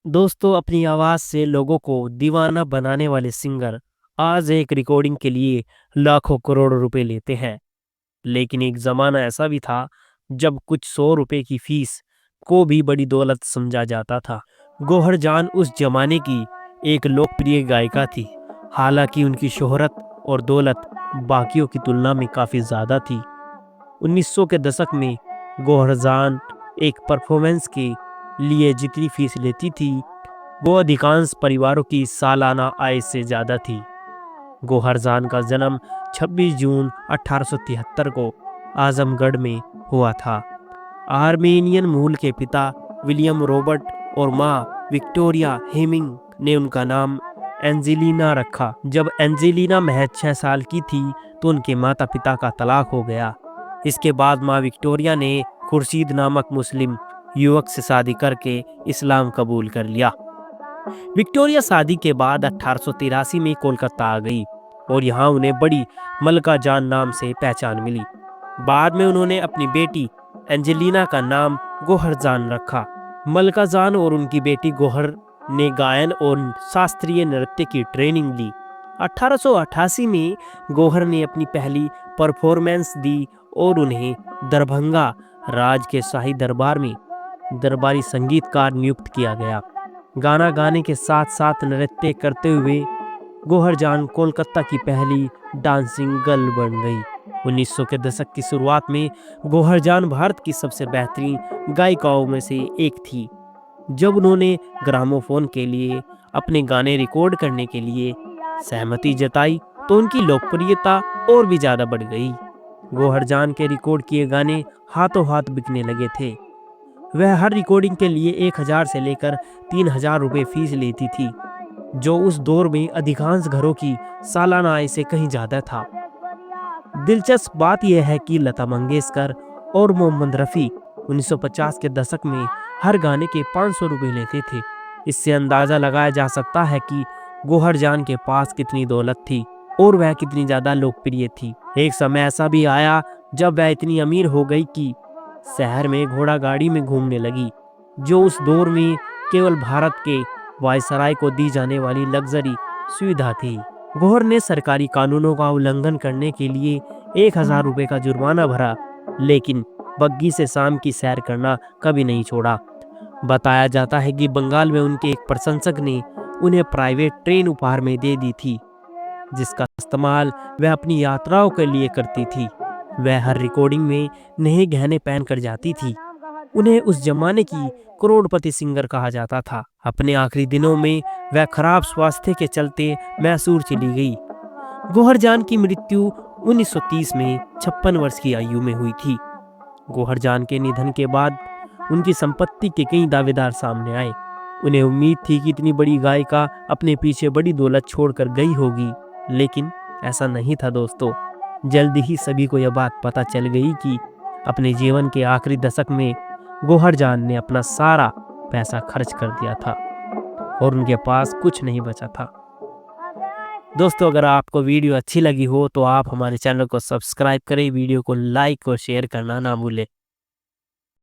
दोस्तों, अपनी आवाज़ से लोगों को दीवाना बनाने वाले सिंगर आज एक रिकॉर्डिंग के लिए लाखों करोड़ों रुपए लेते हैं। लेकिन एक ज़माना ऐसा भी था जब कुछ 100 रुपए की फीस को भी बड़ी दौलत समझा जाता था। गौहर जान उस जमाने की एक लोकप्रिय गायिका थी। हालांकि उनकी शोहरत और दौलत बाकियों की तुलना में काफ़ी ज़्यादा थी। 1900 के दशक में गौहर जान एक परफॉर्मेंस के लिए जितनी फीस लेती थी, वो अधिकांश परिवारों की सालाना आय से ज़्यादा थी। गौहर जान का जन्म 26 जून 1873 को आजमगढ़ में हुआ था। आर्मेनियन मूल के पिता विलियम रॉबर्ट और माँ विक्टोरिया हेमिंग ने उनका नाम एंजेलिना रखा। जब एंजेलिना महज 6 साल की थी तो उनके माता पिता का तलाक हो गया। इसके बाद माँ विक्टोरिया ने खुर्शीद नामक मुस्लिम युवक से शादी करके इस्लाम कबूल कर लिया। विक्टोरिया शादी के बाद 1883 में कोलकाता आ गई और यहाँ उन्हें बड़ी मलका जान नाम से पहचान मिली। बाद में उन्होंने अपनी बेटी एंजेलिना का नाम गौहर जान रखा। मलका जान और उनकी बेटी गौहर ने गायन और शास्त्रीय नृत्य की ट्रेनिंग ली। 1888 में गौहर ने अपनी पहली परफॉर्मेंस दी और उन्हें दरभंगा राज के शाही दरबार में दरबारी संगीतकार नियुक्त किया गया। गाना गाने के साथ साथ नृत्य करते हुए गौहर जान कोलकाता की पहली डांसिंग गर्ल बन गई। 1900 के दशक की शुरुआत में गौहर जान भारत की सबसे बेहतरीन गायिकाओं में से एक थी। जब उन्होंने ग्रामोफोन के लिए अपने गाने रिकॉर्ड करने के लिए सहमति जताई तो उनकी लोकप्रियता और भी ज़्यादा बढ़ गई। गौहर जान के रिकॉर्ड किए गाने हाथों हाथ बिकने लगे थे। वह हर रिकॉर्डिंग के लिए 1000 से लेकर 3000 रुपये फीस लेती थी, जो उस दौर में अधिकांश घरों की सालाना आय से कहीं ज़्यादा था। दिलचस्प बात यह है कि लता मंगेशकर और मोहम्मद रफ़ी 1950 के दशक में हर गाने के 500 रुपये लेते थे। इससे अंदाज़ा लगाया जा सकता है कि गौहर जान के पास कितनी दौलत थी और वह कितनी ज़्यादा लोकप्रिय थी। एक समय ऐसा भी आया जब वह इतनी अमीर हो गई कि शहर में घोड़ा गाड़ी में घूमने लगी, जो उस दौर में केवल भारत के वायसराय को दी जाने वाली लग्जरी सुविधा थी। गौहर ने सरकारी कानूनों का उल्लंघन करने के लिए 1000 रुपये का जुर्माना भरा, लेकिन बग्गी से शाम की सैर करना कभी नहीं छोड़ा। बताया जाता है कि बंगाल में उनके एक प्रशंसक ने उन्हें प्राइवेट ट्रेन उपहार में दे दी थी, जिसका इस्तेमाल वह अपनी यात्राओं के लिए करती थी। वह हर रिकॉर्डिंग में नए गहने पहन कर जाती थी। उन्हें उस जमाने की करोड़पति सिंगर कहा जाता था। अपने आखिरी दिनों में वह खराब स्वास्थ्य के चलते मैसूर चली गई। गौहर जान की मृत्यु 1930 में 56 वर्ष की आयु में हुई थी। गौहर जान के निधन के बाद उनकी संपत्ति के कई दावेदार सामने आए। उन्हें उम्मीद थी कि इतनी बड़ी गायिका अपने पीछे बड़ी दौलत छोड़कर गई होगी, लेकिन ऐसा नहीं था दोस्तों। जल्द ही सभी को यह बात पता चल गई कि अपने जीवन के आखिरी दशक में गौहर जान ने अपना सारा पैसा खर्च कर दिया था और उनके पास कुछ नहीं बचा था। दोस्तों, अगर आपको वीडियो अच्छी लगी हो तो आप हमारे चैनल को सब्सक्राइब करें, वीडियो को लाइक और शेयर करना ना भूलें।